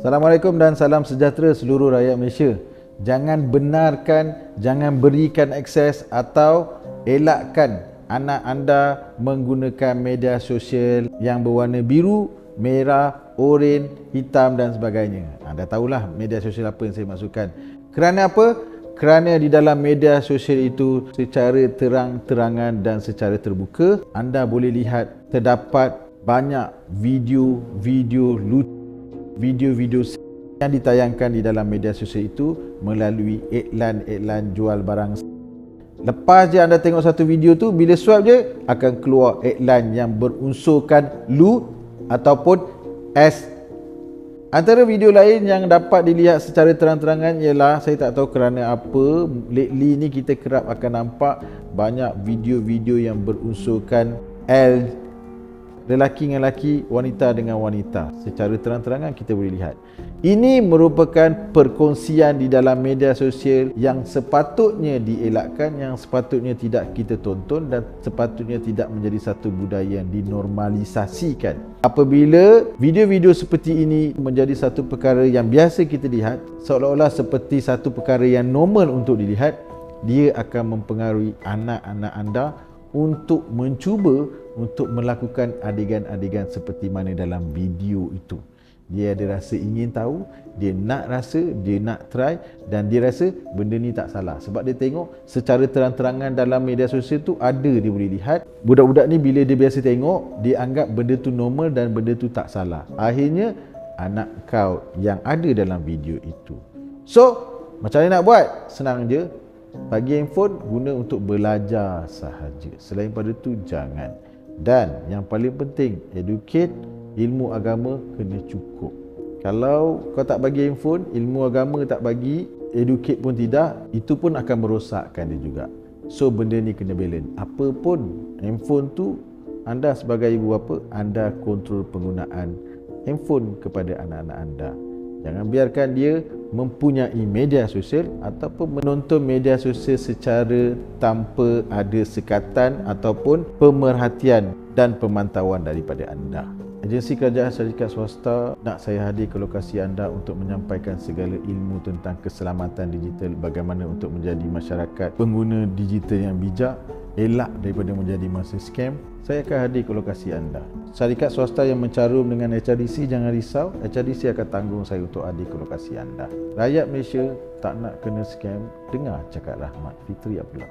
Assalamualaikum dan salam sejahtera seluruh rakyat Malaysia. Jangan benarkan, jangan berikan akses atau elakkan anak anda menggunakan media sosial yang berwarna biru, merah, oranye, hitam dan sebagainya. Anda tahulah media sosial apa yang saya maksudkan. Kerana apa? Kerana di dalam media sosial itu secara terang-terangan dan secara terbuka anda boleh lihat terdapat banyak video-video lucu, video-video yang ditayangkan di dalam media sosial itu melalui iklan-iklan jual barang. Lepas je anda tengok satu video tu, bila swipe je akan keluar iklan yang berunsurkan lu ataupun S. Antara video lain yang dapat dilihat secara terang-terangan ialah, saya tak tahu kerana apa, lately ni kita kerap akan nampak banyak video-video yang berunsurkan L, lelaki dengan lelaki, wanita dengan wanita. Secara terang-terangan kita boleh lihat. Ini merupakan perkongsian di dalam media sosial yang sepatutnya dielakkan, yang sepatutnya tidak kita tonton dan sepatutnya tidak menjadi satu budaya yang dinormalisasikan. Apabila video-video seperti ini menjadi satu perkara yang biasa kita lihat, seolah-olah seperti satu perkara yang normal untuk dilihat, dia akan mempengaruhi anak-anak anda untuk mencuba untuk melakukan adegan-adegan seperti mana dalam video itu. Dia ada rasa ingin tahu, dia nak rasa, dia nak try dan dia rasa benda ni tak salah. Sebab dia tengok secara terang-terangan dalam media sosial tu ada, dia boleh lihat. Budak-budak ni bila dia biasa tengok, dia anggap benda tu normal dan benda tu tak salah. Akhirnya anak kau yang ada dalam video itu. So, macam mana nak buat? Senang je. Bagi handphone, guna untuk belajar sahaja. Selain pada tu, jangan. Dan yang paling penting, educate, ilmu agama kena cukup. Kalau kau tak bagi handphone, ilmu agama tak bagi, educate pun tidak, itu pun akan merosakkan dia juga. So benda ni kena balance. Apa pun handphone tu, anda sebagai ibu bapa, anda kontrol penggunaan handphone kepada anak-anak anda. Jangan biarkan dia mempunyai media sosial ataupun menonton media sosial secara tanpa ada sekatan ataupun pemerhatian dan pemantauan daripada anda. Agensi kerajaan syarikat swasta nak saya hadir ke lokasi anda untuk menyampaikan segala ilmu tentang keselamatan digital, bagaimana untuk menjadi masyarakat pengguna digital yang bijak, elak daripada menjadi mangsa scam. Saya akan hadir ke lokasi anda. Syarikat swasta yang mencarum dengan HRDC, jangan risau, HRDC akan tanggung saya untuk hadir ke lokasi anda. Rakyat Malaysia tak nak kena scam, dengar cakap Rahmat Fitri Abdullah.